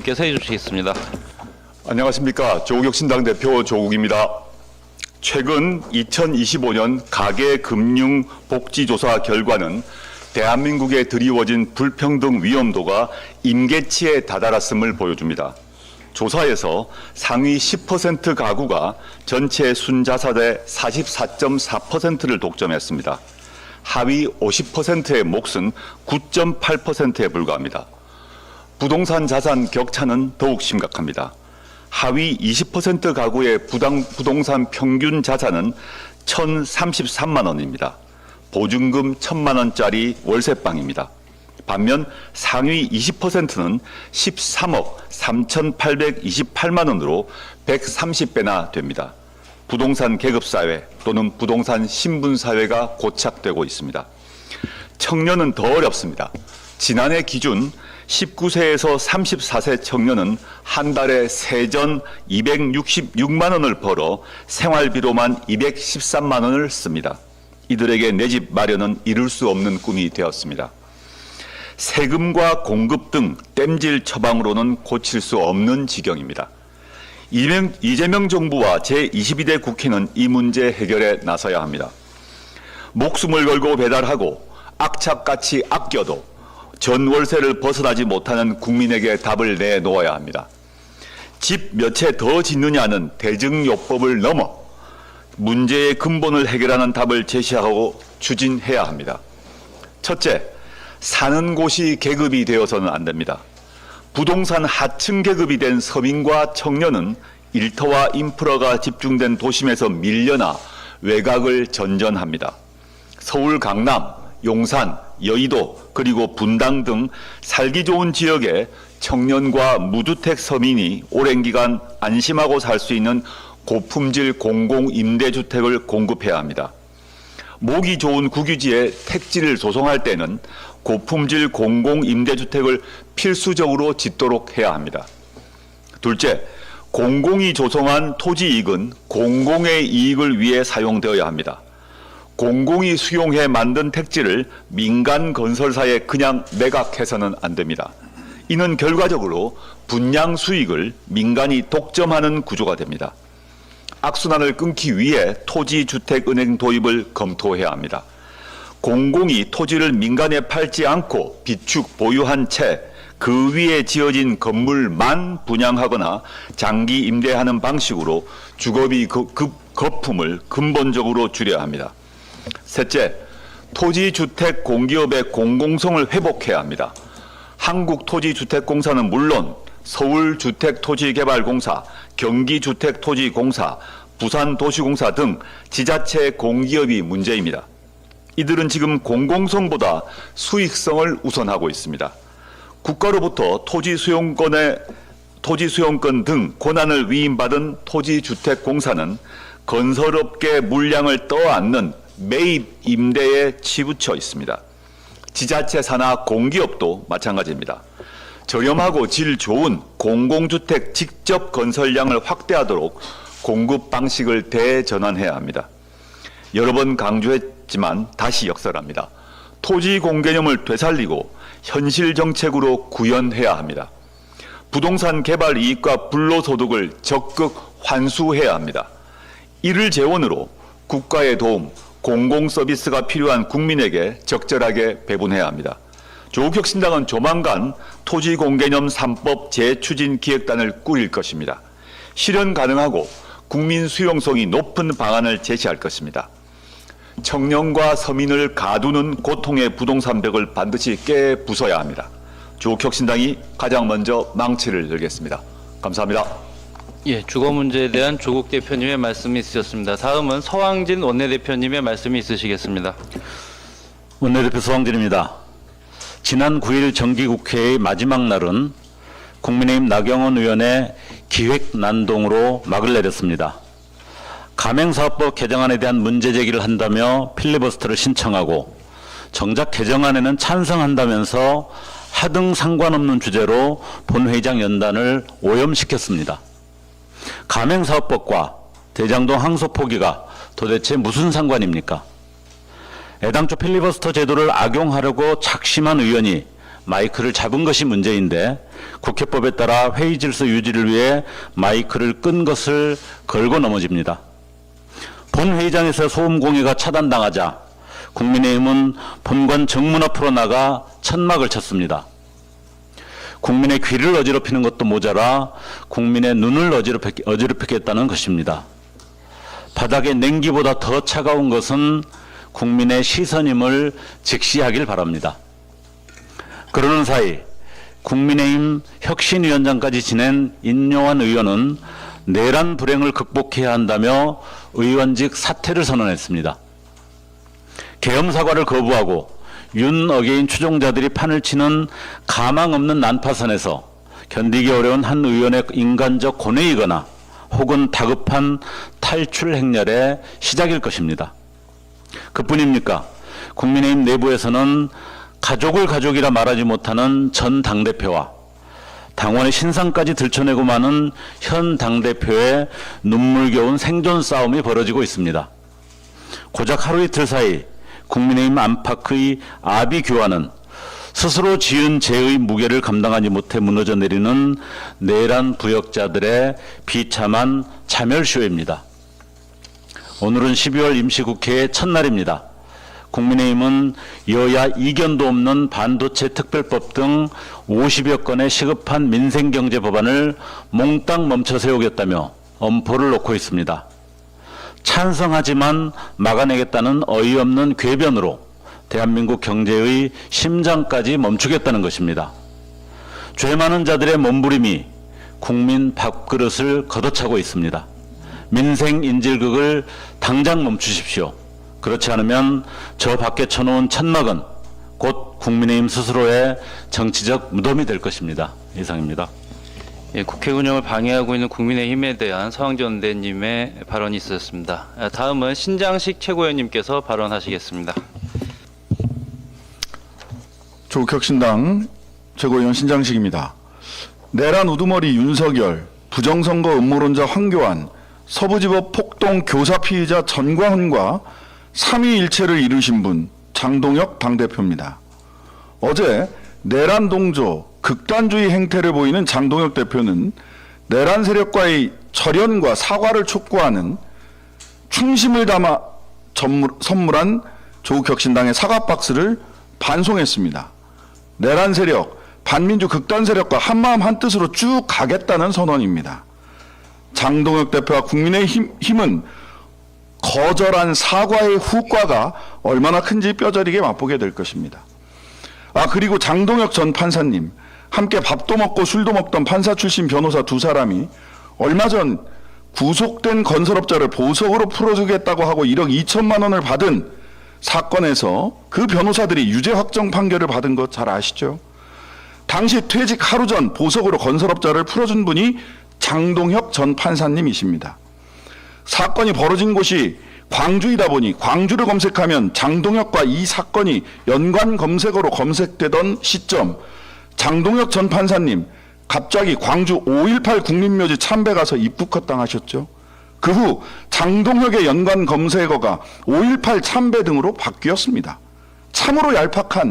께서 해주시겠습니다. 안녕하십니까. 조국혁신당 대표 조국입니다. 최근 2025년 가계금융복지조사 결과는 대한민국에 드리워진 불평등 위험도가 임계치에 다다랐음을 보여줍니다. 조사에서 상위 10% 가구가 전체 순자산의 44.4%를 독점했습니다. 하위 50%의 몫은 9.8%에 불과합니다. 부동산 자산 격차는 더욱 심각합니다. 하위 20% 가구의 부동산 평균 자산은 1,033만 원입니다. 보증금 1,000만 원짜리 월세방입니다. 반면 상위 20%는 13억 3,828만 원으로 130배나 됩니다. 부동산 계급사회 또는 부동산 신분사회가 고착되고 있습니다. 청년은 더 어렵습니다. 지난해 기준 19세에서 34세 청년은 한 달에 세전 266만 원을 벌어 생활비로만 213만 원을 씁니다. 이들에게 내 집 마련은 이룰 수 없는 꿈이 되었습니다. 세금과 공급 등 땜질 처방으로는 고칠 수 없는 지경입니다. 이재명 정부와 제22대 국회는 이 문제 해결에 나서야 합니다. 목숨을 걸고 배달하고 악착같이 아껴도 전월세를 벗어나지 못하는 국민에게 답을 내놓아야 합니다. 집 몇 채 더 짓느냐는 대증요법을 넘어 문제의 근본을 해결하는 답을 제시하고 추진해야 합니다. 첫째, 사는 곳이 계급이 되어서는 안 됩니다. 부동산 하층 계급이 된 서민과 청년은 일터와 인프라가 집중된 도심에서 밀려나 외곽을 전전합니다. 서울 강남, 용산, 여의도 그리고 분당 등 살기 좋은 지역에 청년과 무주택 서민이 오랜 기간 안심하고 살 수 있는 고품질 공공임대주택을 공급해야 합니다. 목이 좋은 국유지에 택지를 조성할 때는 고품질 공공임대주택을 필수적으로 짓도록 해야 합니다. 둘째, 공공이 조성한 토지이익은 공공의 이익을 위해 사용되어야 합니다. 공공이 수용해 만든 택지를 민간 건설사에 그냥 매각해서는 안 됩니다. 이는 결과적으로 분양 수익을 민간이 독점하는 구조가 됩니다. 악순환을 끊기 위해 토지주택은행 도입을 검토해야 합니다. 공공이 토지를 민간에 팔지 않고 비축 보유한 채 그 위에 지어진 건물만 분양하거나 장기 임대하는 방식으로 주거비 거품을 근본적으로 줄여야 합니다. 셋째, 토지주택 공기업의 공공성을 회복해야 합니다. 한국토지주택공사는 물론 서울주택토지개발공사, 경기주택토지공사, 부산도시공사 등 지자체 공기업이 문제입니다. 이들은 지금 공공성보다 수익성을 우선하고 있습니다. 국가로부터 토지수용권 등 권한을 위임받은 토지주택공사는 건설업계 물량을 떠안는 매입 임대에 치부쳐 있습니다. 지자체 산하 공기업도 마찬가지입니다. 저렴하고 질 좋은 공공주택 직접 건설량을 확대하도록 공급 방식을 대전환해야 합니다. 여러 번 강조했지만 다시 역설합니다. 토지 공개념을 되살리고 현실 정책으로 구현해야 합니다. 부동산 개발 이익과 불로소득을 적극 환수해야 합니다. 이를 재원으로 국가의 도움, 공공 서비스가 필요한 국민에게 적절하게 배분해야 합니다. 조국혁신당은 조만간 토지공개념 3법 재추진 기획단을 꾸릴 것입니다. 실현 가능하고 국민 수용성이 높은 방안을 제시할 것입니다. 청년과 서민을 가두는 고통의 부동산 벽을 반드시 깨부숴야 합니다. 조국혁신당이 가장 먼저 망치를 열겠습니다. 감사합니다. 예, 주거 문제에 대한 조국 대표님의 말씀이 있으셨습니다. 다음은 서왕진 원내대표님의 말씀이 있으시겠습니다. 원내대표 서왕진입니다. 지난 9일 정기국회의 마지막 날은 국민의힘 나경원 의원의 기획난동으로 막을 내렸습니다. 가맹사업법 개정안에 대한 문제 제기를 한다며 필리버스터를 신청하고 정작 개정안에는 찬성한다면서 하등 상관없는 주제로 본회의장 연단을 오염시켰습니다. 가맹사업법과 대장동 항소 포기가 도대체 무슨 상관입니까? 애당초 필리버스터 제도를 악용하려고 작심한 의원이 마이크를 잡은 것이 문제인데 국회법에 따라 회의 질서 유지를 위해 마이크를 끈 것을 걸고 넘어집니다. 본회의장에서 소음 공해가 차단당하자 국민의힘은 본관 정문 앞으로 나가 천막을 쳤습니다. 국민의 귀를 어지럽히는 것도 모자라 국민의 눈을 어지럽히겠다는 것입니다. 바닥의 냉기보다 더 차가운 것은 국민의 시선임을 직시하길 바랍니다. 그러는 사이 국민의힘 혁신위원장까지 지낸 인용환 의원은 내란 불행을 극복해야 한다며 의원직 사퇴를 선언했습니다. 계엄 사과를 거부하고 윤 어게인 추종자들이 판을 치는 가망 없는 난파선에서 견디기 어려운 한 의원의 인간적 고뇌이거나 혹은 다급한 탈출 행렬의 시작일 것입니다. 그뿐입니까? 국민의힘 내부에서는 가족을 가족이라 말하지 못하는 전 당대표와 당원의 신상까지 들춰내고 마는 현 당대표의 눈물겨운 생존 싸움이 벌어지고 있습니다. 고작 하루 이틀 사이 국민의힘 안팎의 아비 교환은 스스로 지은 죄의 무게를 감당하지 못해 무너져 내리는 내란 부역자들의 비참한 자멸쇼입니다. 오늘은 12월 임시국회의 첫날입니다. 국민의힘은 여야 이견도 없는 반도체 특별법 등 50여 건의 시급한 민생경제 법안을 몽땅 멈춰 세우겠다며 엄포를 놓고 있습니다. 찬성하지만 막아내겠다는 어이없는 궤변으로 대한민국 경제의 심장까지 멈추겠다는 것입니다. 죄 많은 자들의 몸부림이 국민 밥그릇을 걷어차고 있습니다. 민생 인질극을 당장 멈추십시오. 그렇지 않으면 저 밖에 쳐놓은 천막은 곧 국민의힘 스스로의 정치적 무덤이 될 것입니다. 이상입니다. 예, 국회 운영을 방해하고 있는 국민의힘에 대한 서왕진 원내님의 발언이 있었습니다. 다음은 신장식 최고위원님께서 발언하시겠습니다. 조국혁신당 최고위원 신장식입니다. 내란 우두머리 윤석열, 부정선거 음모론자 황교안, 서부지법 폭동 교사 피의자 전광훈과 삼위일체를 이루신 분 장동혁 당대표입니다. 어제 내란 동조, 극단주의 행태를 보이는 장동혁 대표는 내란 세력과의 절연과 사과를 촉구하는 충심을 담아 선물한 조국혁신당의 사과 박스를 반송했습니다. 내란 세력, 반민주 극단 세력과 한마음 한뜻으로 쭉 가겠다는 선언입니다. 장동혁 대표와 국민의힘은 거절한 사과의 후과가 얼마나 큰지 뼈저리게 맛보게 될 것입니다. 그리고 장동혁 전 판사님, 함께 밥도 먹고 술도 먹던 판사 출신 변호사 두 사람이 얼마 전 구속된 건설업자를 보석으로 풀어주겠다고 하고 1억 2천만 원을 받은 사건에서 그 변호사들이 유죄 확정 판결을 받은 것 잘 아시죠? 당시 퇴직 하루 전 보석으로 건설업자를 풀어준 분이 장동혁 전 판사님이십니다. 사건이 벌어진 곳이 광주이다 보니 광주를 검색하면 장동혁과 이 사건이 연관 검색어로 검색되던 시점, 장동혁 전 판사님 갑자기 광주 5.18 국립묘지 참배 가서 입국컷 당하셨죠. 그 후 장동혁의 연관 검색어가 5.18 참배 등으로 바뀌었습니다. 참으로 얄팍한